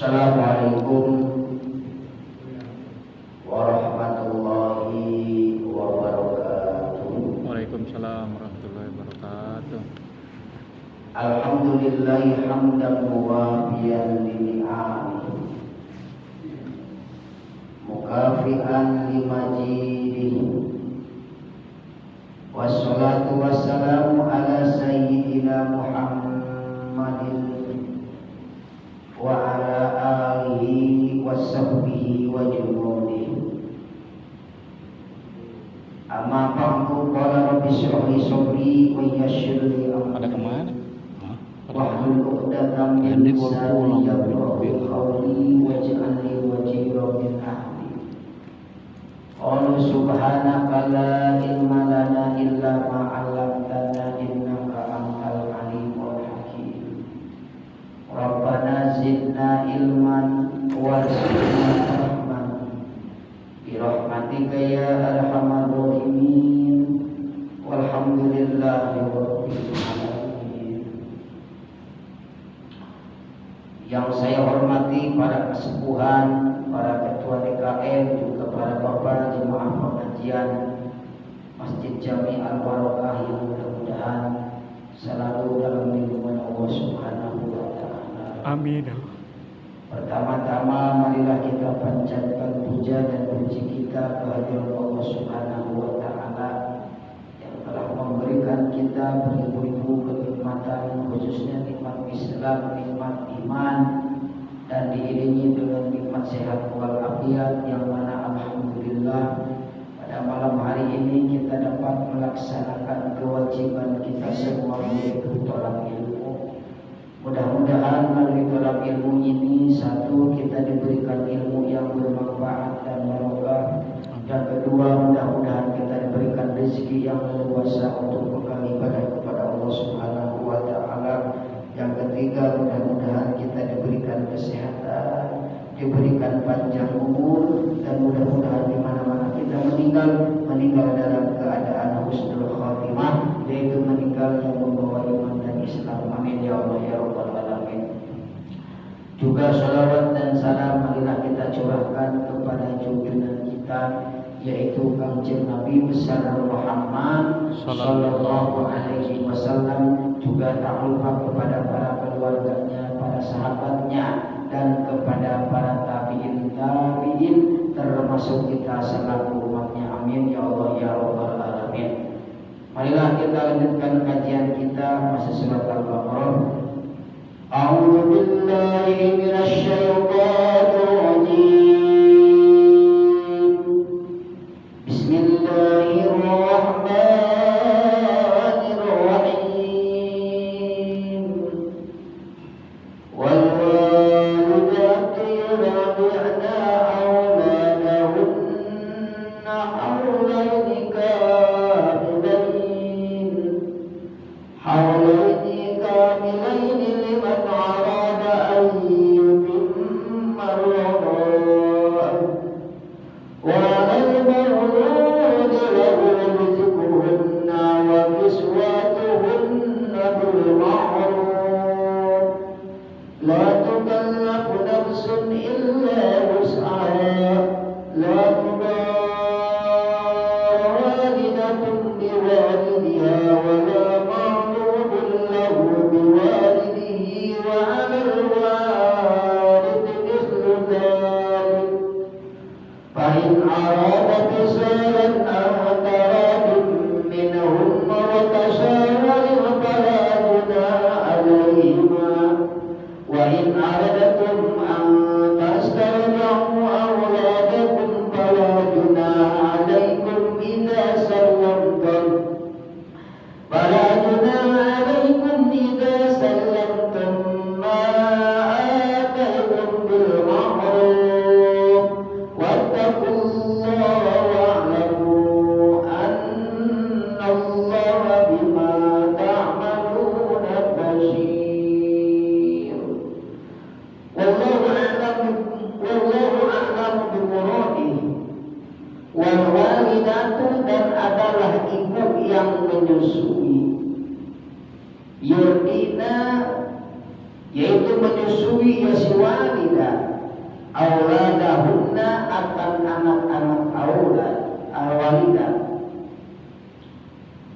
Assalamualaikum warahmatullahi wabarakatuh. Waalaikumsalam warahmatullahi wabarakatuh. Alhamdulillahi hamdan muwafiyan lini'amihi mukafi'an limajidihi wassalatu wassalamu ala sayyidina Muhammadin wa ala alihi wa sahbihi wa junudihi. Amma ba'du, qala rabbi shrah li sadri wa yassir li amri. Ada kemana? Wahlul 'uqdatam min lisani yafqahu qawli waj'al li wazira min ahli. Qala subhanaka la ilma lana illa ma 'allamtana innaka antal alimul hakim. Rabbana zidna ilman warzuqna rahman bi rahmatika ya arhamar rahimin walhamdulillahi rabbil alamin. Yang saya hormati para kesepuhan, para ketua DKM, juga para bapak jemaah pengajian Masjid Jami Al Barokah yang mudah-mudahan selalu dalam lindungan Allah Subhanahu wa Ta'ala. Amin. Pertama-tama marilah kita panjatkan puja dan puji kita kehadirat Allah Subhanahu wa Ta'ala yang telah memberikan kita beribu-ribu kenikmatan, khususnya nikmat Islam, nikmat iman, dan diiringi dengan nikmat sehat walafiat, yang mana alhamdulillah pada malam hari ini kita dapat melaksanakan kewajiban kita semua, yaitu tolak ilmu. Mudah-mudahan melalui tolak ilmu ini, satu, kita diberikan ilmu yang bermanfaat dan barokah, dan kedua, mudah-mudahan kita diberikan rezeki yang leluasa untuk bekal ibadah kepada Allah Subhanahu wa Ta'ala. Yang ketiga, mudah-mudahan kita diberikan kesehatan, diberikan panjang umur, dan mudah-mudahan di mana-mana kita meninggal dalam keadaan husnul khatimah, yaitu meninggal yang membawa iman dan Islam. Amin ya Allah ya Rabbal alamin. Juga salawat dan salam marilah kita curahkan kepada junjungan kita, yaitu Kanjeng Nabi besar Muhammad sallallahu alaihi wasallam, juga tak lupa kepada para keluarganya, para sahabatnya, dan kepada para tabi'in, termasuk kita selaku umatnya. Amin ya Allah ya Rabbal alamin. Marilah kita lanjutkan kajian kita masih surat Al-Baqarah. A'udzu billahi minasy syaithanir rajim. Bismillahirrahmanirrahim. Wal walidatu yurdi'na auladahunna hawlaini kamilain liman arada an yutimma ar-rada'ah wa 'alal mawludi lahu rizquhunna wa kiswatuhunna bil ma'ruf la tukallafu nafsun illa wus'aha la tudara walidatun biwalidiha wa la mawludun lahu biwalidihi wa 'alal walidi mithlu dhalik fa in arada fisalan aw taradun minhum wa tashawurin fala junaha 'alayhima wa in aradatum an tastarji'u awladakum fala junaha 'alaykum idza sallamtum فلا جناح عليكم إذا سلمتم ما آتيتم بالمعروف واتقوا الله واعلموا أن الله بما تعملون بصير. والله أعلم بمراده. Walwalidatu, dan adalah ibu yang menyusui, yurdina yaitu menyusui ya si walidah auladahunna akan anak-anak aulad walidah.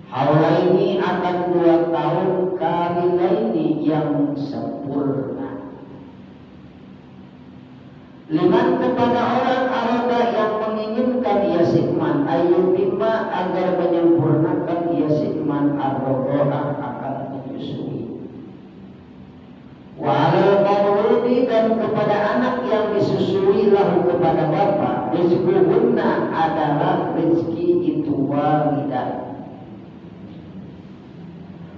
Haulaini akan 2 tahun kamilaini yang sempurna. Liman kepada orang arada yang menginginkan yasikman ayyutimma agar menyempurnakan yasikman ar-rogoah akan menyusui. Wa alal mauludi dan kepada anak yang disusui lahu kepada bapa rizquhunna adalah rezeki itu walidah.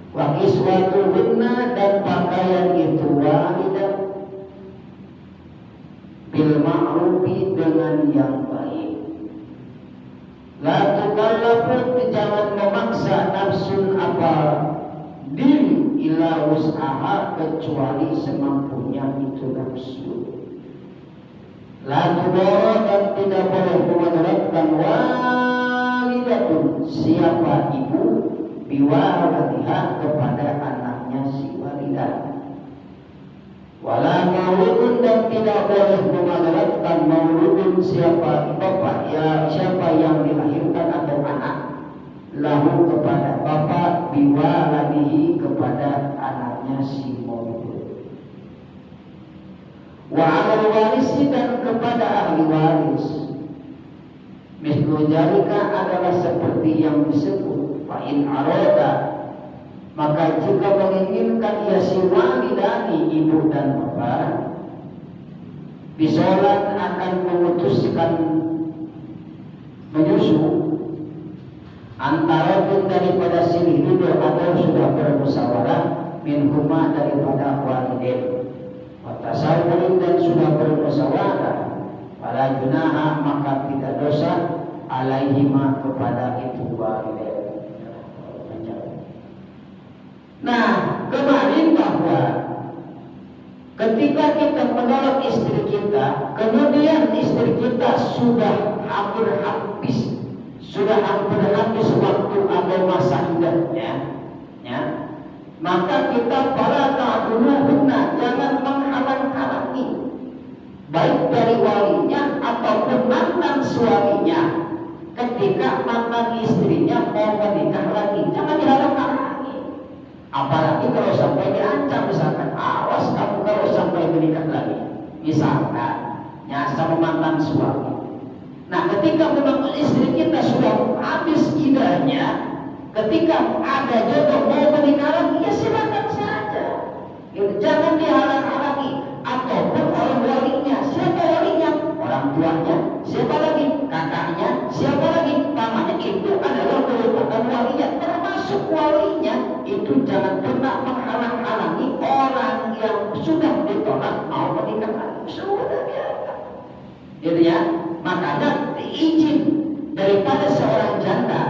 Wa kiswatuhunna dan pakaian itu walidah bil ma'rufi dengan yang baik. La tukallafu jangan memaksa nafsun apa diri ila usaha kecuali semampunya itu nafsu. La tudara dan tidak boleh memudaratkan walidatun siapa ibu biwaladiha kepada anaknya si walidah. Wala mauludun dan tidak boleh memudaratkan mauludun siapa bapak ya siapa yang dilahirkan atau anak lahu kepada bapak biwaladihi kepada anaknya si maulud. Wa alal warisi dan kepada ahli waris mislu jalika adalah seperti yang disebut fa in arada maka jika menginginkan ya si walidani ibu dan bapak bisolat akan memutuskan menyusu antara pun daripada silih duduk atau sudah bermusyawarah minhuma daripada walidain watasawurin dan sudah bermusyawarah pada junaha maka tidak dosa alaihima kepada itu walidain. Nah, kemarin bahwa ketika kita menolak istri kita, kemudian istri kita sudah hampir habis waktu atau masa idahnya, ya, maka kita para ta'duluhunna jangan menghalang-halangi baik dari walinya ataupun mantan suaminya ketika mantan istrinya mau menikah lagi, jangan dihalang-halangi. Apalagi kalau sampai diancam misalkan awas kamu kalau sampai menikah lagi misalkan ya sama mantan suami. Nah ketika memang istri kita sudah habis idahnya, ketika ada jodoh mau menikah lagi ya silakan saja, jangan dihalang-halangi ataupun orang walinya. Siapa walinya? Orang tuanya. Siapa lagi? Kakaknya. Siapa lagi? Pamannya. Itu adalah merupakan walinya, termasuk walinya itu jangan pernah menghalang-halangi orang yang sudah ditolak mau menikah lagi. Sudah biarkan. Gitu ya. Makanya izin daripada seorang janda,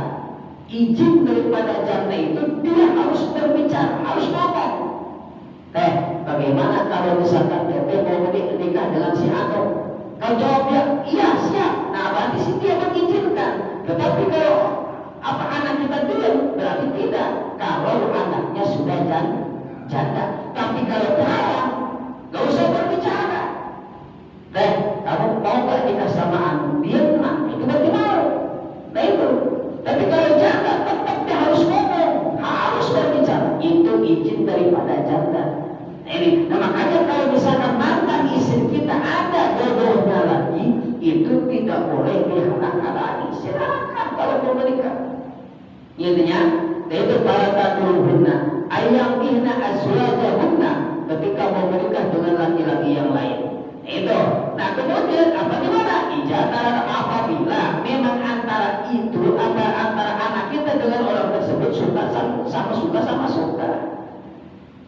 izin daripada janda itu dia harus berbicara, harus ngomong. Bagaimana kalau misalkan dia mau menikah dengan si Ano? Kalau jawab dia, iya siap. Nah berarti sih dia mengizinkan. Tetapi kalau anak kita diam, berarti tidak. Kalau anaknya sudah janda. Tapi kalau terlarang, gak usah berbicara. Kamu mau gak nikah sama Anu? Diam lah, itu berarti mau. Nah itu. Tapi kalau janda, tetap dia harus ngomong, harus berbicara. Itu izin daripada janda. Nah makanya kalau misalkan mantan istri kita ada jodohnya lagi, itu tidak boleh dihalang-halangi. Silakan kalau mau menikah. Intinya, itu para ta'duluhunna ayam ihna azwajahunna ketika mau menikah dengan laki-laki yang lain. Itu. Nah kemudian bagaimana? Ijazah apabila memang antara itu antara anak kita dengan orang tersebut suka sama suka.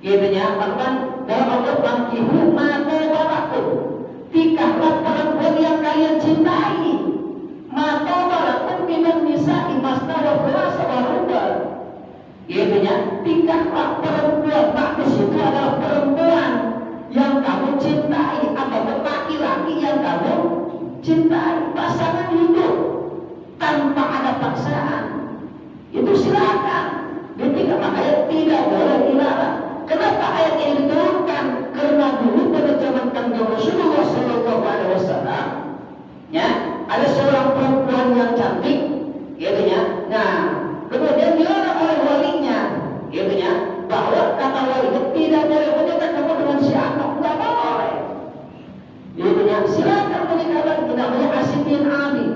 Intinya, teman dalam Allah bangkihu matobalakum, tikahlah perempuan yang kalian cintai. Matobalakum minan nisa'i masna wa thulatha wa ruba'. Intinya, tikahlah perempuan, maksud itu adalah perempuan yang kamu cintai atau laki-laki yang kamu cintai, pasangan hidup tanpa ada paksaan. Itu silakan. Makanya tidak boleh dilarang. Kenapa ayat ini diturunkan? seorang perempuan yang cantik, gitu ya. Nah, kemudian dilarang oleh walinya, gitu ya, bahwa kata walinya tidak boleh menikah kamu dengan si anak, nggak boleh. Gitu ya, silakan menikah lagi, namanya Asim bin Ali.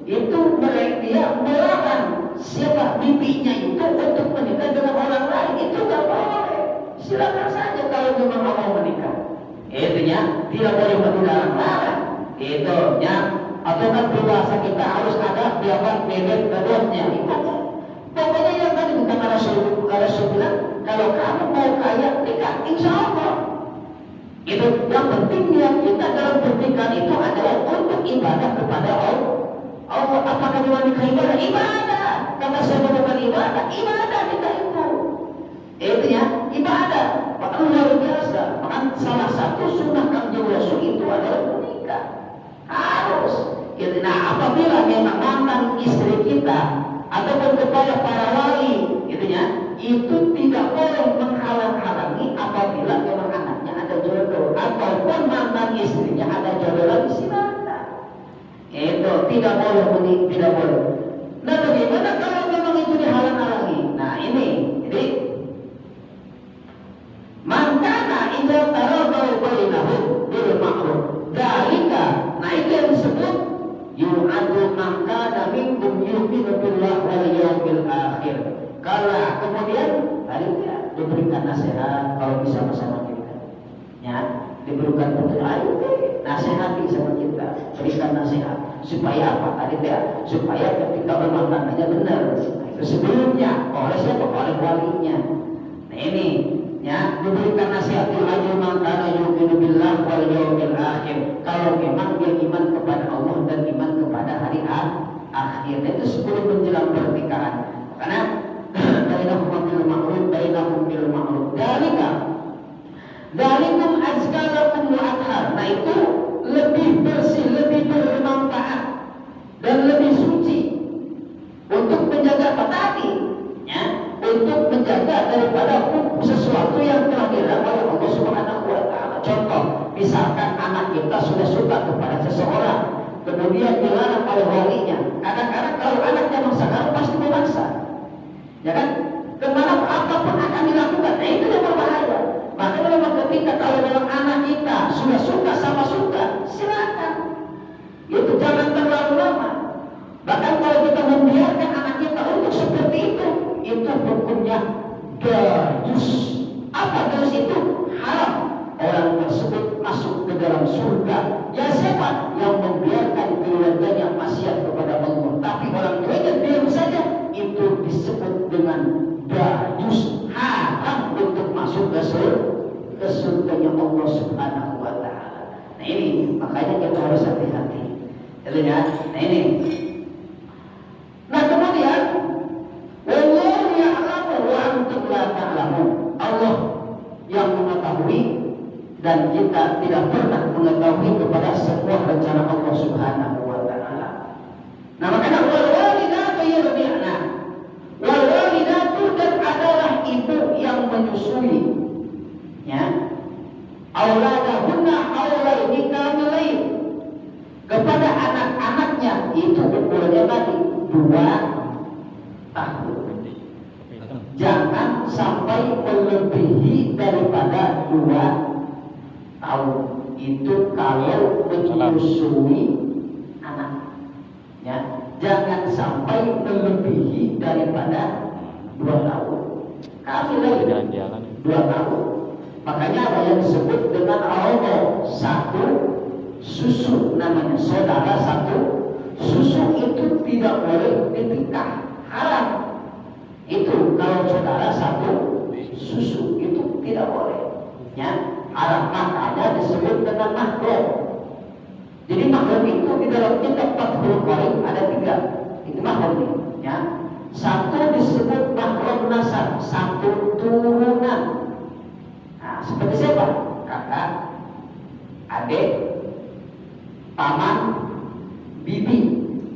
Itu mereka dia melarang siapa bibinya itu untuk menikah dengan orang lain, itu nggak boleh. Silakan saja kalau memang mau menikah. Itu ya, tidak boleh dilarang-larang. Itu ya. Atau kan berbahasa kita harus ada biarkan bebek gadotnya. Pokoknya yang tadi kata Rasul bilang, kalau kamu mau kaya nikah, insya Allah. Itu yang penting niat kita dalam pernikahan itu adalah untuk ibadah kepada Allah. Apakah nikah ibadah? Ibadah. Kata saya bukan ibadah nikah itu. Itu ya, ibadah. Maka luar biasa. Maka salah satu sunnah Kanjeng Rasul itu adalah menikah. Harus. Nah, apabila memang mantan istri kita ataupun kepada para wali, gitu ya, itu tidak boleh menghalang-halangi apabila memang anaknya ada jodoh ataupun mantan istrinya ada jodoh lagi, silakan. Itu tidak boleh, tidak boleh. Nah, bagaimana kalau memang itu dihalang-halangi? Nah, ini, jadi mangkana idza taradau bainahum bil ma'ruf. Dalika, nah itu yang disebut yu'adu mangkana minkum yu'minu billah wal yawmil akhir. Kalau kemudian baliknya diberikan nasihat kalau bisa bersama kita. Ya, diberikan petunjuk, ayo nasihati sama kita, berikan nasihat supaya apa tadi ya? Supaya ketika rumah tangganya benar. Nah, itu sebelumnya oleh siapa? Oleh walinya. Nah ini ya, diberikan nasihat ayu mangkana yu'minu billah wal yawmil akhir. Kalau memang dia iman kepada Allah dan iman kepada hari akhir, itu sebelum menjelang pernikahan. Karena bainahum bil ma'ruf dalikum azkalakum wa athhar. Nah itu lebih bersih, lebih bermanfaat dan lebih suci untuk menjaga apa tadi? Ya, untuk menjaga daripada sesuatu yang telah dilarang oleh Allah Subhanahu wa taala. Contoh, misalkan anak kita sudah suka kepada seseorang, kemudian dilarang oleh walinya. Kadang-kadang kalau anaknya maksa, pasti memaksa. Ya kan? Kemana apapun akan dilakukan. Nah, itu yang berbahaya. Makanya memang ketika kalau memang anak kita sudah suka sama suka, silakan. Itu jangan terlalu lama. Bahkan kalau kita membiarkan anak kita untuk seperti itu hukumnya dayus. Apa dayus itu? Haram. Orang tersebut masuk ke dalam surga. Ya siapa yang membiarkan keluarganya maksiat kepada Allah, tapi orang tuanya diam saja, itu disebut dengan dayus. Haram untuk masuk ke surganya Allah Subhanahu wa taala. Nah ini makanya kita harus hati-hati. Lihat, nah ini. Nah kemudian wallahu ya'lamu wa antum la ta'lamun. Allah yang mengetahui dan kita tidak pernah mengetahui kepada semua rencana Allah Subhanahu wa taala. Nah makanya wal walidatu yurdi'na. Wal walidatu dan adalah ibu yang menyusui. Ya. Auladahunna haulaini kamilain. Kepada anak-anaknya itu umurnya tadi 2 tahun. Jangan sampai melebihi daripada 2 tahun. Itu kalau menyusui anak. Ya, jangan sampai melebihi daripada 2 tahun. Kami lagi 2 tahun. Makanya ada yang disebut dengan Allah satu susu, namanya saudara satu susu. Itu tidak boleh dinikah, haram. Itu kalau saudara satu susu itu tidak boleh, ya, haram. Makanya disebut dengan mahram. Jadi mahram itu di dalam kitab Fathul Qorib ada 3. Itu mahram, ya. Satu disebut mahram nasab, satu turunan. Nah, seperti siapa? Kakak, adik, paman, bibi.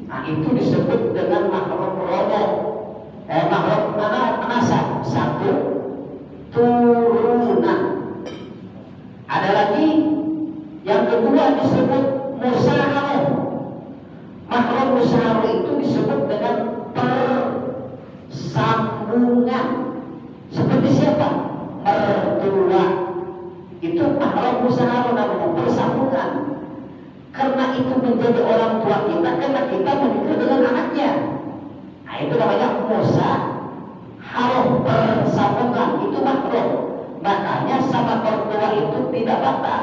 Nah, itu disebut dengan mahram rodo. Mahram nasab, satu turunan. Ada lagi yang kedua disebut musahamah. Mahram musaharo itu disebut dengan persambungan. Seperti siapa? Mertua. Itu mahram musaharo namanya, persambungan. Karena itu menjadi orang tua kita, karena kita menikah dengan anaknya. Nah itu namanya musaharo, persambungan. Itu mahram. Makanya sama mertua itu tidak batal.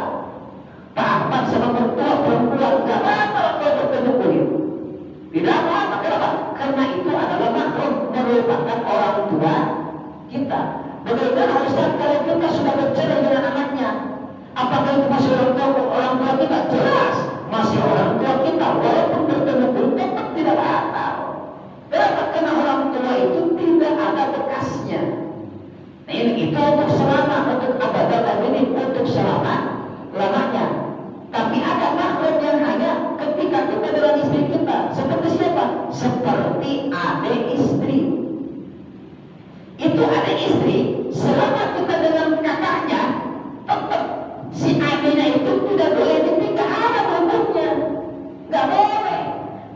Pak Ahmad sama mertua perempuan tidak batal kalau bertemu kulit. Tidak batal. Kenapa? Karena itu adalah mahram, merupakan orang tua kita. Bagaimana Ustaz kalau kita sudah bercerai dengan anaknya? Apakah itu masih orang tua kita? Jelas masih orang tua kita. Walaupun bertemu kulit tetap tidak batal. Kenapa? Karena orang tua itu tidak ada bekasnya. Nah ini itu untuk selama, untuk abadan dan ini untuk selama lamanya. Tapi ada mahram yang hanya ketika kita dengan istri kita. Seperti siapa? Seperti adik istri. Itu adik istri, selama kita dengan kakaknya, tetap si adiknya itu tidak boleh dinikah, ada bentuknya, nggak boleh.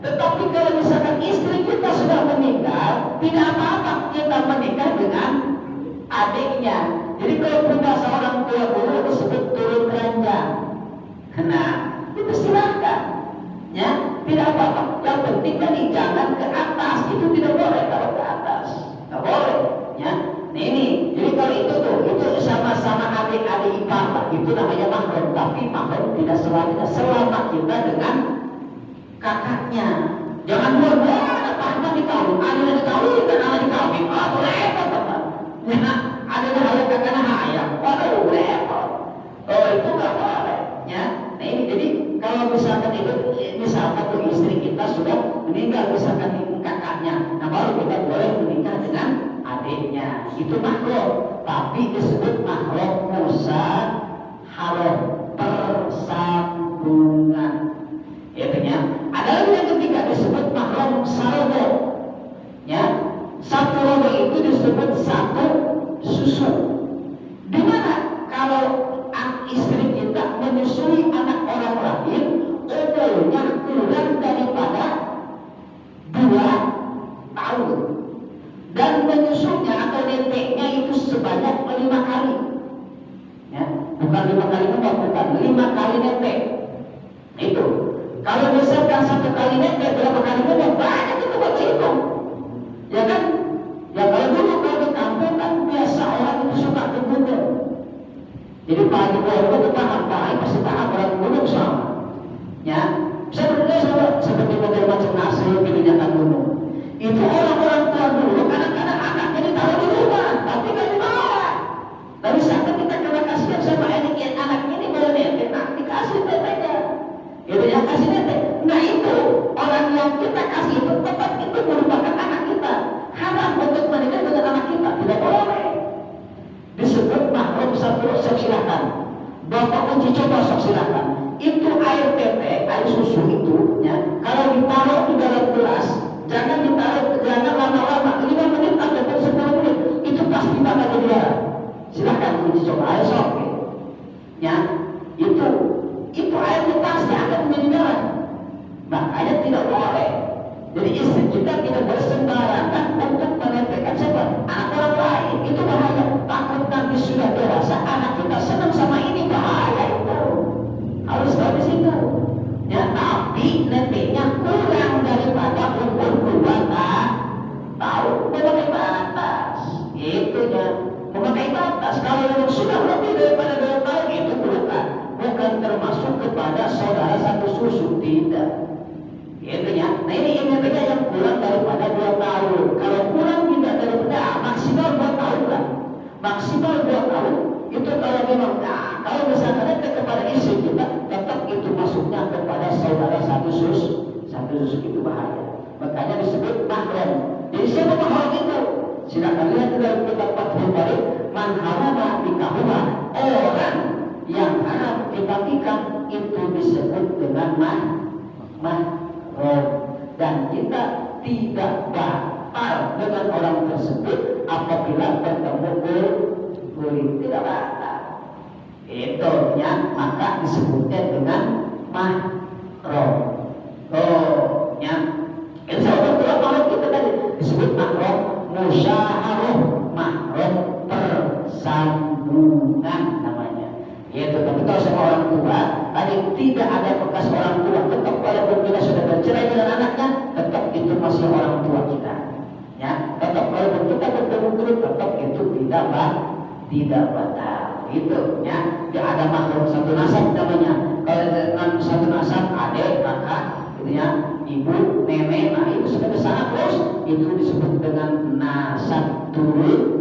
Tetapi kalau misalkan istri kita sudah meninggal, tidak apa-apa kita menikah dengan adiknya. Jadi kalau berbahasa orang tua dulu disebut turun ranjang. Nah, itu silakan, ya, tidak apa-apa. Yang penting tadi jangan ke atas, itu tidak boleh kalau ke atas, nggak boleh, ya. Nah ini, jadi kalau itu tuh, itu sama-sama adik-adik ipar, itu namanya mahram. Tapi mahram tidak selama kita dengan kakaknya. Jangan dua-dua, ada Ahmad dikawin, ada dikawin, dan anak dikawin. Oh, repot apa? Ya, ada yang kakaknya hayang, waduh repot. Oh itu nggak boleh, ya. Nah ini jadi kalau misalkan itu, misalkan tuh istri kita sudah meninggal, misalkan kakaknya, nah baru kita boleh menikah dengan adiknya. Itu mahram, tapi disebut mahram musaharo, persambungan. Artinya ada lagi yang ketiga disebut mahram sarodo. Ya, satu rodo itu disebut satu susu. Dimana kalau istri kita menyusui anak orang lain, umurnya kurang daripada 2 tahun, dan menyusunya atau neteknya itu sebanyak 5 kali. Ya, bukan 5 kali memang, bukan 5 kali netek. Itu kalau misalkan 1 kali netek, berapa kali memang banyak itu buat hitung. Ya kan? Ya kalau dulu kalau di kampung kan biasa orang itu suka ke gunung. Jadi pagi itu tahan, pasti tahan orang gunung sama. Ya, sebenarnya seperti model macam nasi diminyakan gunung. Itu orang-orang tua dulu, kadang-kadang anaknya ditaruh di rumah, tapi nggak dibawa. Tapi saat kita kena kasihan sama anak ini boleh netek, nah dikasih neteknya. Itu yang kasih netek. Nah itu orang yang kita kasih itu tetap itu merupakan anak kita. Haram untuk menikah dengan anak kita, tidak boleh. Disebut mahram satu, silakan. Bapak uji coba silakan. Itu air tete, air susu itu, ya, kalau ditaruh di dalam gelas, jangan ditaruh, jangan lama-lama, 5 menit ataupun 10 menit, itu pasti bakal jadi darah. Silakan uji coba, air sok, ya, itu airnya pasti akan menjadi darah. Makanya tidak boleh. Jadi istri kita tidak bersembarangan untuk menempelkan siapa? Anak orang lain. Itu bahaya. Takut nanti sudah dewasa anak kita senang sama ini, bahaya itu. Harus tahu di situ. Ya, tapi neneknya kurang daripada umur 2 tahun. Memakai batas. Itu ya. Memakai batas. Kalau yang sudah lebih daripada 2 tahun itu bukan termasuk kepada saudara satu susu, tidak. Gitu ya. Nah ini intinya yang kurang daripada 2 tahun. Kalau kurang tidak daripada maksimal 2 tahun lah. Maksimal 2 tahun itu kalau memang kalau misalnya kepada istri kita tetap itu masuknya kepada saudara satu susu itu bahaya. Makanya disebut mahram. Jadi siapa mahram itu? Silakan lihat dalam kitab Fathul Bari, man harama nikahuma, orang yang haram kita nikah itu disebut dengan mahram. Dan kita tidak batal dengan orang tersebut apabila bertemu kulit, tidak batal. Itu ya, maka disebutnya dengan mahram. Oh, ya. beritahu sama orang tua, tadi tidak ada bekas orang tua, tetap walaupun kita sudah bercerai dengan anaknya, tetap itu masih orang tua kita. Ya, tetap walaupun kita bertemu dulu, tetap itu tidak batal. Itu ya, tidak ada makhluk satu nasab namanya. Kalau dengan satu nasab, adik, kakak, gitu ya, ibu, nenek, nah itu sudah sangat terus, itu disebut dengan nasab turunan.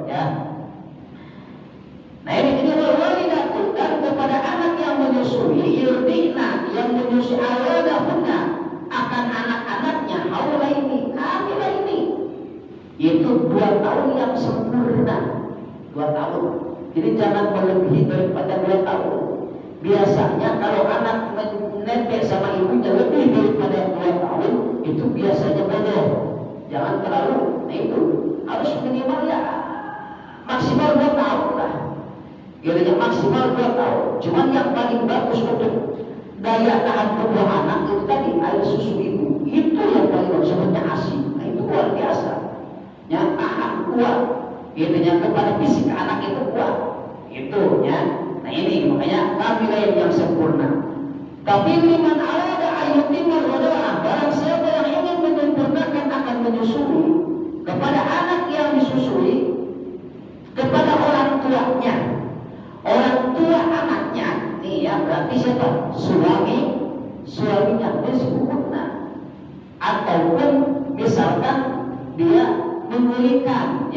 Ya. Nah ini walidatu, dan kepada anak yang menyusui, yurdina, yang menyusui auladahunna, akan anak-anaknya kamilah ini, itu 2 tahun yang sempurna, 2 tahun. Jadi jangan melebihi daripada 2 tahun. Biasanya kalau anak menetek sama ibunya lebih daripada 2 tahun, itu biasanya bodoh. Jangan terlalu. Nah itu harus minimal ya maksimal 2 tahun lah. Kira-kira maksimal 2 tahun. Cuman yang paling bagus untuk daya tahan tubuh anak itu tadi air susu ibu. Itu yang paling bagus, sebutnya ASI. Nah itu luar biasa. Yang tahan kuat. Intinya kepada fisik anak itu kuat. Itu ya. Nah ini makanya kamilah yang sempurna. Tapi liman arada ayyutimul ghada'ah, barang siapa yang ingin menyempurnakan akan menyusui kepada anak yang disusui, kepada orang tuanya, orang tua anaknya, nih ya berarti siapa? Suaminya disebutna, ataupun misalkan dia memberikan,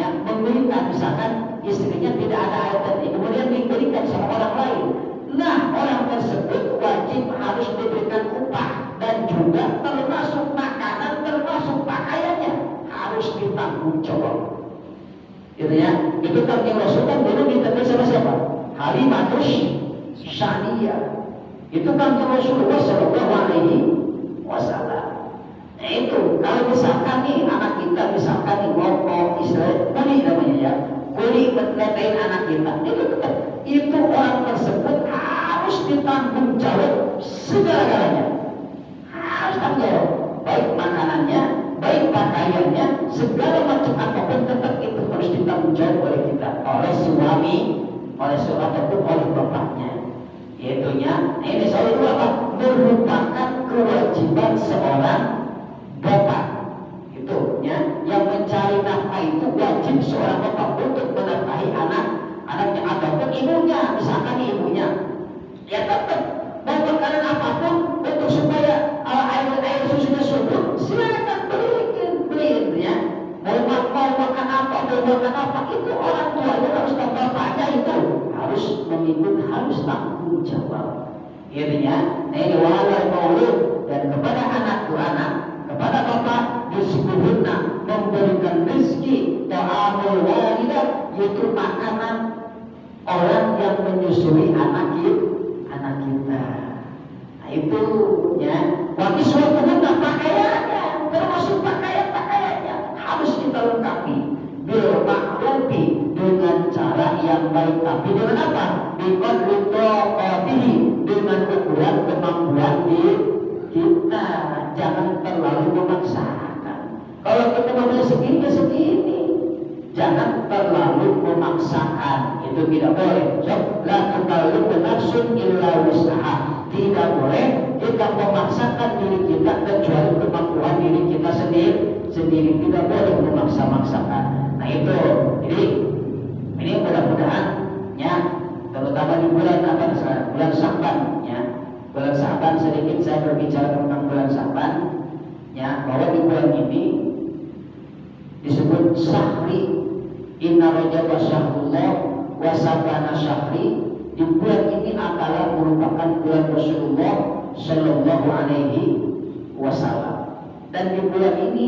misalkan istrinya tidak ada air tadi, kemudian diberikan sama orang lain. Nah, orang tersebut wajib harus diberikan upah dan juga termasuk makanan, termasuk pakaiannya harus ditanggung jawab. Gitu ya. Itu Kanjeng Rasul kan dulu ditegur sama siapa? Halimatus Sa'diyah. Itu Kanjeng Rasulullah Shallallahu Alaihi Wasallam. Nah itu kalau misalkan nih anak kita misalkan nih ngomong istilah kuli namanya ya, kuli menetain anak kita, itu orang tersebut harus ditanggung jawab segala-galanya, harus tanggung jawab, baik makanannya, baik pakaiannya, segala macam apapun tetap itu harus ditanggung jawab oleh kita, oleh suami, ataupun oleh bapaknya. Itunya, ini selalu apa? Merupakan kewajiban seorang bapak. Itu ya, yang mencari nafkah itu wajib seorang bapak untuk menafkahi anaknya ataupun ibunya, misalkan ibunya. Ya tetap mau makanan apapun untuk supaya air susunya subur, silakan beliin ya. Mau makan apa itu orang tuanya harus bapaknya itu harus mengikut, harus tanggung jawab. Intinya, ini walal maulud, dan kepada anak kepada bapak disebutna memberikan rezeki ta'amul walidah, yaitu makanan orang yang menyusui anak kita. Nah itu ya, bagi suatu benda pakaiannya, termasuk pakaiannya harus kita lengkapi bil ma'rufi, dengan cara yang baik. Tapi dengan apa? Biqadri taqatihi, dengan ukuran kemampuan kita. Jangan terlalu memaksakan. Kalau kita mau segini, jangan terlalu memaksakan. Itu tidak boleh. La tukallifu nafsun illa wus'aha. Tidak boleh kita memaksakan diri kita kecuali kemampuan diri kita sendiri. Tidak boleh memaksa-maksakan. Nah itu. Jadi ini mudah-mudahan ya, terutama di bulan Sya'ban ya. Bulan Sya'ban, sedikit saya berbicara tentang bulan Sya'ban ya, bahwa di bulan ini disebut syahri, inna rajab syahrullah wa Sya'ban syahri. Di bulan ini adalah merupakan bulan Rasulullah Shallallahu Alaihi Wasallam, dan di bulan ini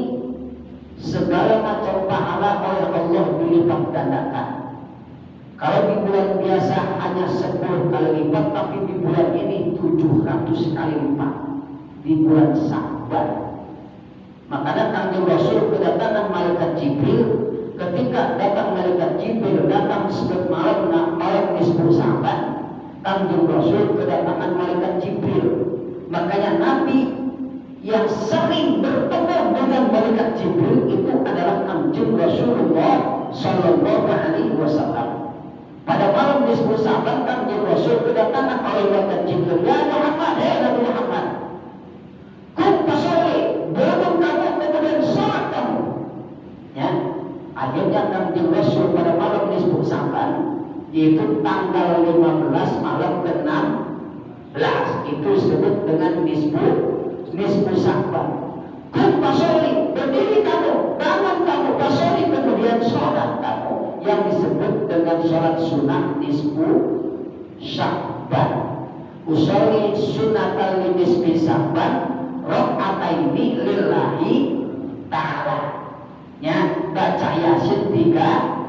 segala macam pahala oleh Allah dilipat gandakan. Kalau di bulan biasa hanya 10 kali lipat, tapi di bulan ini 700 kali lipat di bulan Sya'ban. Makanya Kanjeng Rasul kedatangan malaikat Jibril. Ketika datang malaikat Jibril datang sebelum malam nisfu Sya'ban, Kanjeng Rasul kedatangan malaikat Jibril. Makanya Nabi yang sering bertemu dengan malaikat Jibril itu adalah Kanjeng Rasulullah Sallallahu Alaihi Wasallam. Pada malam nisfu Sa'ban Kanjeng Rasul kedatangan oleh malaikat Jibril. Ya Muhammad, hei Nabi Muhammad, kum fasholli, bangun kamu kemudian sholat kamu. Ya, akhirnya Kanjeng Rasul pada malam nisfu Sa'ban, yaitu tanggal 15 malam ke-16, itu disebut dengan nisfu Sa'ban. Kum fasholli, berdiri kamu, bangun kamu, fasholli, kemudian sholat kamu, yang disebut dengan sholat sunnah nisfu Sya'ban. Usolli sunnatal nisfi Sya'ban rakaataini lillahi ta'ala. Ya, baca Yasin tiga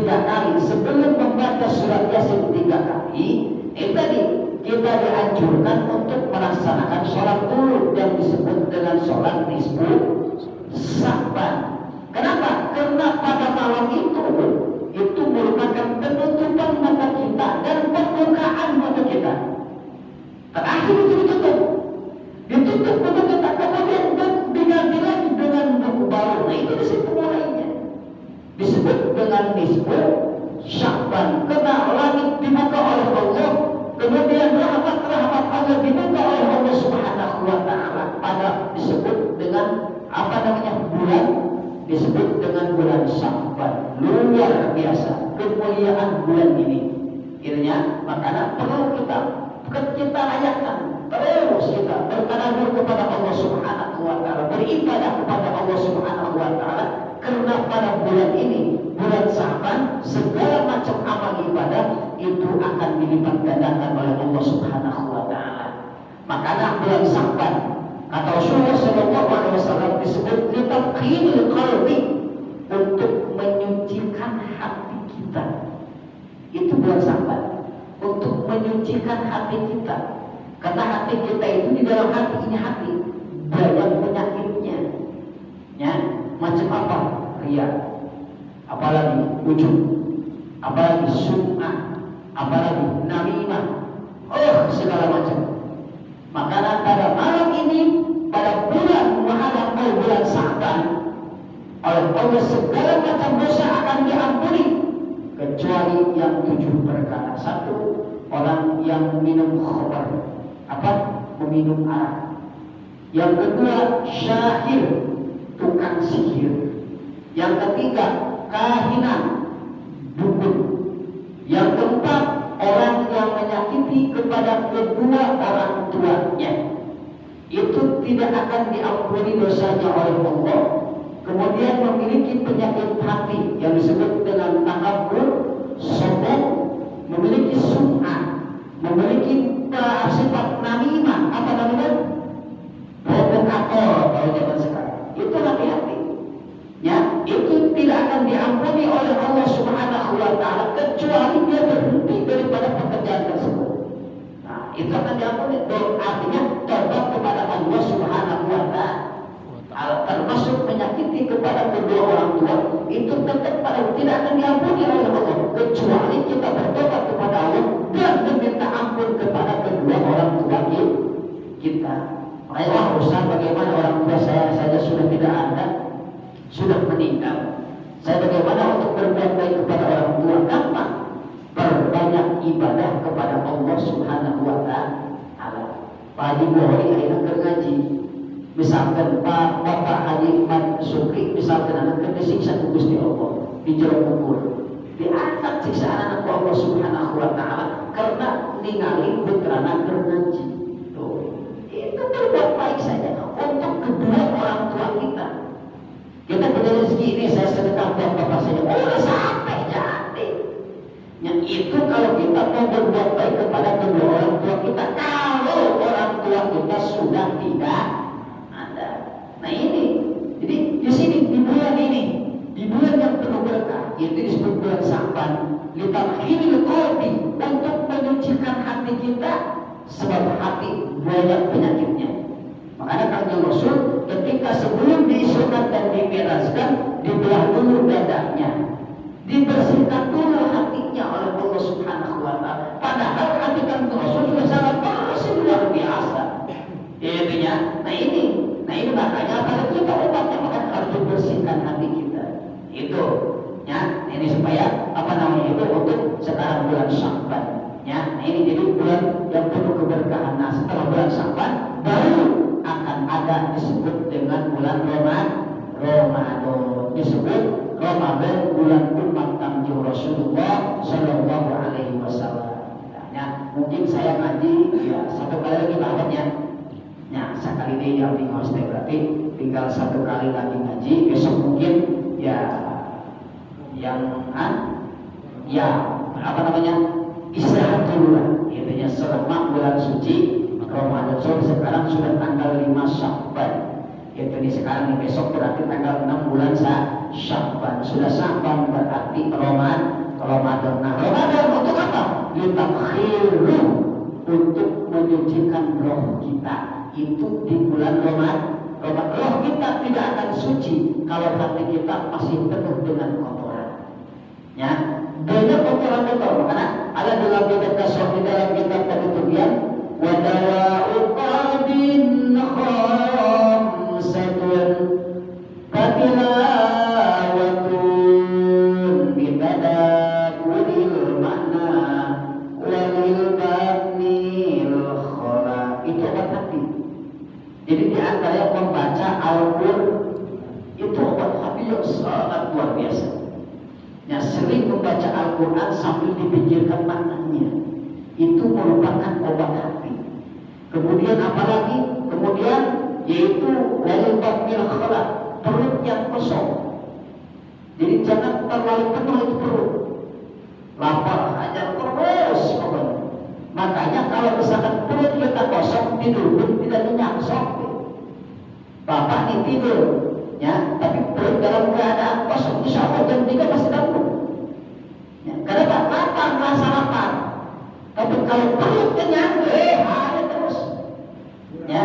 kali sebelum membaca surat Yasin 3 kali. Tadi kita dianjurkan untuk melaksanakan sholat dulu yang disebut dengan sholat nisfu Sya'ban. Kenapa? Karena pada malam itu merupakan penutupan mata kita dan pembukaan mata kita. Terakhir itu ditutup mata kita, kemudian diganti lagi dengan buku baru. Nah, itu disebut mulainya, disebut dengan nisfu Sya'ban. Karena langit dibuka oleh Allah, kemudian rahmat Allah dibuka oleh Allah Subhanahu wa Ta'ala. Pada disebut dengan bulan, disebut dengan bulan Sya'ban. Luar biasa kemuliaan bulan ini. Kiranya makanya perlu kita layakan terus, kita bertawakal kepada Allah Subhanahu wa Ta'ala, beribadah kepada Allah Subhanahu wa Ta'ala, karena pada bulan ini, bulan Sya'ban, segala macam amal ibadah itu akan dilipat gandakan oleh Allah Subhanahu wa Ta'ala. Makanya bulan Sya'ban, kata Rasulullah Shallallahu Alaihi Wasallam, disebut litabqinil qalbi, untuk menyucikan hati kita. Itu bulan Sya'ban, untuk menyucikan hati kita. Karena hati kita itu, di dalam hati ini banyak penyakitnya. Ya, macam apa? Riya, apalagi ujub, apalagi sum'ah, apalagi namimah, segala macam. Makanya pada malam ini, pada bulan Muharram, bulan Sya'ban, oleh Allah segala macam dosa akan diampuni, kecuali yang 7 perkara. 1, orang yang minum khamr, meminum arak. Yang kedua, syahir, tukang sihir. Yang ketiga, kahinan, dukun. Yang keempat, orang yang menyakiti kepada kedua orang tuanya, itu tidak akan diampuni dosanya oleh Allah. Kemudian memiliki penyakit hati yang disebut dengan takabbur, sombong, memiliki sum'ah, memiliki sifat namimah, provokator kalau zaman sekarang. Itu hati-hati. Ya, itu tidak akan diampuni oleh Allah Subhanahu wa Ta'ala kecuali dia berhenti daripada pekerjaan tersebut. Nah, itu akan diampuni. Artinya tobat kepada Allah Subhanahu wa Ta'ala, termasuk menyakiti kepada kedua orang tua, itu tetap tidak akan diampuni oleh Allah kecuali kita bertobat kepada Allah dan meminta ampun kepada kedua orang tua kita. Makanya Ustaz, bagaimana orang tua saya saja sudah tidak ada, sudah meninggal, saya bagaimana untuk berbuat baik kepada orang tua? Gampang, perbanyak ibadah kepada Allah Subhanahu wa Ta'ala. Pak Haji Bukhari akhirnya ngaji, misalkan Bapak Haji Mat Sukri, misalkan anak disiksa ku Gusti Allah di jero kubur, diangkat siksaan anak Allah Subhanahu wa Ta'ala karena ningali putrana ngaji. Itu berbuat baik saja untuk kedua orang tua kita. Kita punya rezeki ini, saya sedekah buat bapak saya, udah sampai jadi. Yang itu kalau kita mau berbuat baik kepada kedua orang tua kita, kalau orang tua kita sudah tidak ada. Nah ini, jadi di sini, di bulan ini, di bulan yang penuh berkah, itu disebut bulan Sya'ban, litabqinil qalbi, untuk menyucikan hati kita, sebab hati banyak penyakitnya. Makanya Kanjeng Rasul ketika sebelum diisukan dan dimi'rajkan, dibelah dulu dadanya, dibersihkan dulu hatinya oleh Allah Subhanahu wa Ta'ala. Padahal hati Kanjeng Rasul sudah sangat bersih luar biasa. Intinya, nah ini makanya pada kita obatnya, maka harus dibersihkan hati kita. Itu, ya, ini supaya itu untuk sekarang bulan Sya'ban. Ya, nah ini jadi bulan yang penuh keberkahan. Nah, setelah bulan Sya'ban baru akan ada disebut dengan bulan Ramadan. Disebut Ramadan, bulan umat Kanjeng Rasulullah Shallallahu Alaihi Wasallam. Nah, mungkin saya ngaji ya satu kali lagi bahasanya. Nah, sekali ini yang tinggal berarti tinggal satu kali lagi ngaji. Besok mungkin ya yang ya apa namanya istirahat dulu lah. Intinya selama bulan suci Ramadan. So, sekarang sudah tanggal 5 Sya'ban. Itu nih sekarang nih, besok berarti tanggal 6 bulan Sya'ban. Sudah Sya'ban berarti Ramadan. Nah, Ramadan untuk apa? Yutakhiru, untuk menyucikan roh kita. Itu di bulan Ramadan. Roh kita tidak akan suci kalau hati kita masih penuh dengan kotoran. Ya, banyak kotoran-kotoran. Karena ada dalam kitab tasawuf, di dalam kitab penutupian, wadawa'u qalbin khamsatun fatilawatun bitadakuril makna walil banil khola. Itu obat hati. Jadi di antara membaca Al-Qur'an itu obat hati yang sangat luar biasa. Yang sering membaca Al-Quran sambil dipikirkan maknanya, itu merupakan obat hati. Kemudian apalagi? Kemudian yaitu walil batnil khala, perut yang kosong. Jadi jangan terlalu penuh itu perut. Lapar aja terus pokoknya. Makanya kalau misalkan perut kita kosong, tidur pun tidak nyenyak, sok. Bapak nih tidur, ya, tapi perut dalam keadaan kosong, insya Allah jam 3 pasti bangun. Ya, karena lapar, merasa lapar. Tapi kalau perut kenyang, ada terus. Ya,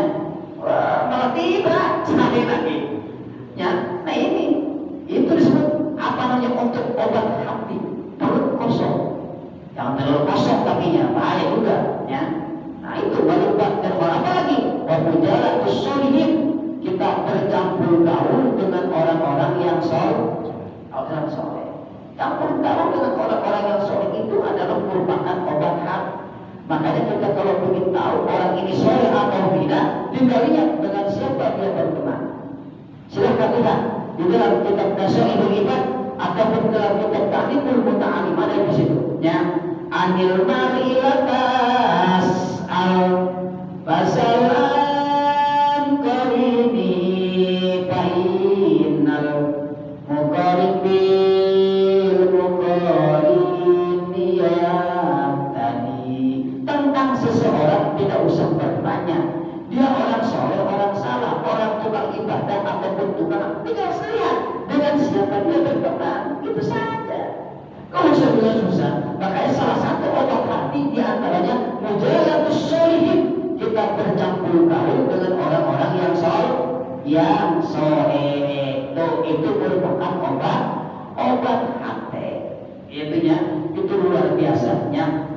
malah tiba sekali lagi. Ya, nah ini itu disebut apa namanya untuk obat hati, perut kosong. Jangan terlalu kosong tapinya, bahaya juga. Ya, nah itu walibat dan apa lagi? Wabujalah usulihin, kita bercampur gaul dengan orang-orang yang soleh. Campur gaul dengan orang-orang yang soleh itu adalah merupakan obat hati. Makanya kita kalau ingin tahu orang ini soleh atau tidak, tinggal lihat dengan siapa dia berteman. Silakan lihat di dalam kitab Nasaihul Ibad ataupun dalam kitab Ta'limul Muta'alim, ada di situ. Ya, anil marilatas al basalan karini fainal muqaribil muqarini ya tadi. Tentang seseorang tidak usah bertanya dia orang soleh, orang salah, orang tukang ibadah ataupun tukang, tinggal lihat dengan siapa dia berteman, itu saja. Kalau sudah susah, makanya salah satu obat hati diantaranya mujalatus sholihin, kita bercampur gaul dengan orang-orang yang soleh, itu merupakan obat hati. Itunya itu luar biasanya.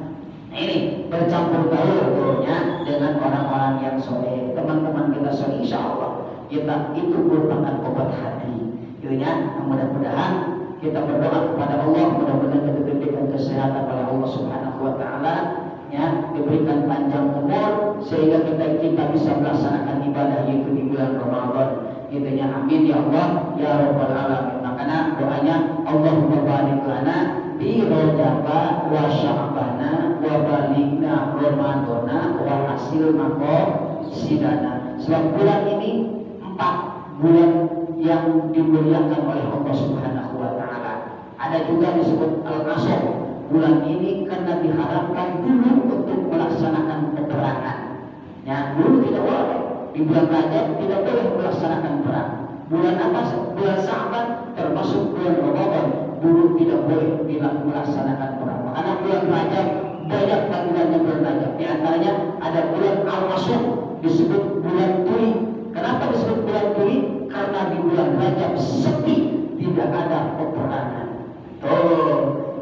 Ini bercampur gaulnya dengan orang-orang yang soleh, teman-teman kita soleh, insya Allah kita itu merupakan obat hati. Itunya, mudah-mudahan kita berdoa kepada Allah, mudah-mudahan kita diberikan kesehatan oleh Allah Subhanahu Wa Taala, ya, diberikan panjang umur sehingga kita bisa melaksanakan ibadah itu di bulan Ramadan. Itunya, amin ya Allah ya Rabbal Alamin. Makanya doanya Allahumma barik lana bi Rajaba wa Sya'bana wa balikna Ramadana wa hasil maqasidana. Sebab bulan ini 4 bulan yang dimuliakan oleh Allah Subhanahu Wa Taala. Ada juga disebut Al-Ashr. Bulan ini karena diharapkan dulu untuk melaksanakan peperangan. Ya, dulu tidak boleh. Di bulan Rajab tidak boleh melaksanakan perang. Bulan apa? Bulan Sya'ban termasuk bulan Ramadan. Dulu tidak boleh melaksanakan perang. Makanya bulan Rajab banyak panggilannya bulan Rajab. Di antaranya ada bulan Al-Ashr, disebut bulan Turi. Kenapa disebut bulan Turi? Karena di bulan Rajab sepi, tidak ada peperangan.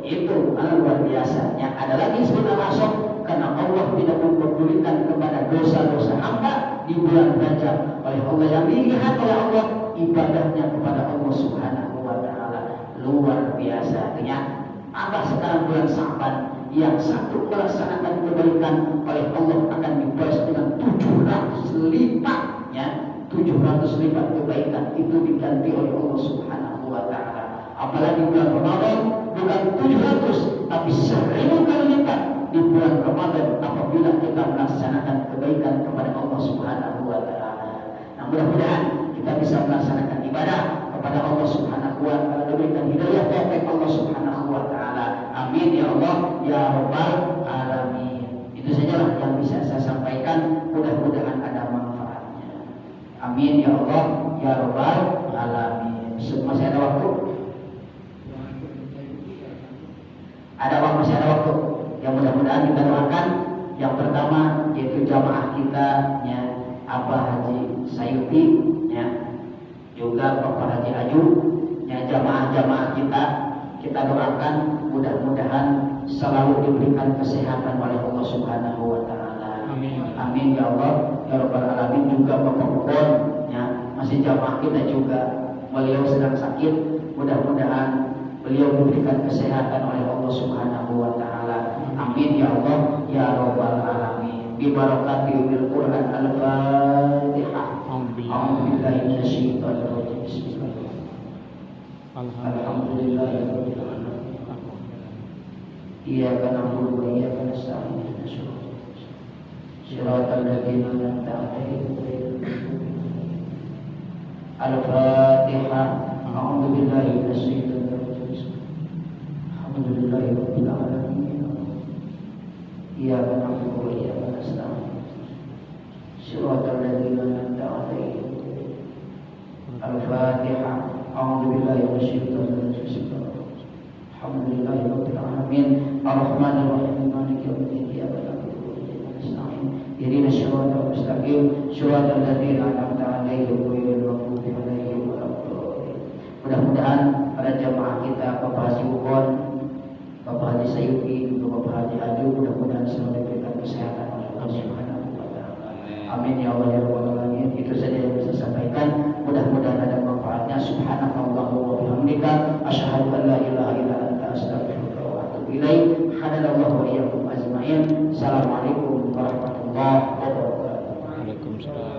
Itu luar biasa. Yang ada lagi disebut Al-Ashr karena Allah tidak mempedulikan kepada dosa-dosa hamba di bulan Rajab. Oleh Allah yang dilihat oleh Allah ibadahnya kepada Allah Subhanahu Wa Taala luar biasa. Artinya Apa sekarang bulan Sa'ban, yang satu melaksanakan kebaikan oleh Allah akan dibalas dengan 700 lipat, ya, 700 lipat kebaikan itu diganti oleh Allah Subhanahu wa taala. Apalagi bulan Ramadan, bukan 700 tapi 1000 kali lipat di bulan Ramadan apabila kita melaksanakan kebaikan kepada Allah Subhanahu wa taala. Nah, mudah-mudahan kita bisa melaksanakan ibadah kepada Allah Subhanahu wa taala, diberikan hidayah taufik Allah Subhanahu wa taala. Amin ya Allah ya rabbal alamin. Itu sajalah yang bisa saya sampaikan, mudah-mudahan ada manfaatnya. Amin ya Allah ya rabbal alamin. Masih ada waktu? Masih ada waktu. Yang mudah-mudahan kita doakan yang pertama yaitu jamaah kita, ya, Abah Haji Sayuti, ya, juga Bapak Haji Aju, ya, jamaah-jamaah kita doakan mudah-mudahan selalu diberikan kesehatan oleh Allah Subhanahu wa taala. Amin. Amin ya Allah ya rabbal alamin. Juga Bapak Bukon, ya, masih jamaah kita juga, beliau sedang sakit, mudah-mudahan beliau diberikan kesehatan oleh Allah Subhanahu wa taala. Amin ya Allah ya rabbal alamin. Bi barakatil Quran al-Fatihah. A'udzubillahi minasyaitonir rajim. Bismillah. Alhamdulillahirabbil alamin. Iyyaka na'budu wa iyyaka nasta'in. Shiratal ladzina an'amta 'alaihim ghairil maghdubi 'alaihim. Al-Fatihah. A'udzubillahi minasyaitonir rajim. Alhamdulillahirabbil alamin. Iyyaka na'budu wa iyyaka nasta'in. Shiratal ladzina an'amta 'alaihim. Al-Fatihah. A'udzubillahi minasyaitonir rajim. Alhamdulillahirabbil alamin. Ar-Rahmanir Rahim. Maliki yaumiddin. Iyyaka na'budu wa iyyaka nasta'in. Ihdinas siratal mustaqim. Shiratal ladzina an'amta 'alaihim ghairil maghdubi 'alaihim waladdallin. Mudah-mudahan para jamaah kita, Bapak Haji Bukon, Bapak Haji Sayuti, juga Bapak Haji Aju, mudah-mudahan selalu diberikan kesehatan oleh Allah Subhanahu wa taala. Amin ya Allah ya rabbal alamin. Itu saja yang bisa saya sampaikan. Mudah-mudahan ada manfaatnya. Subhanakallahumma wa bihamdika asyhadu an la ilaha illa anta astaghfiruka wa atubu ilaik. Hadanallahu wa iyyakum ajmain. Assalamualaikum warahmatullahi wabarakatuh. Waalaikumsalam.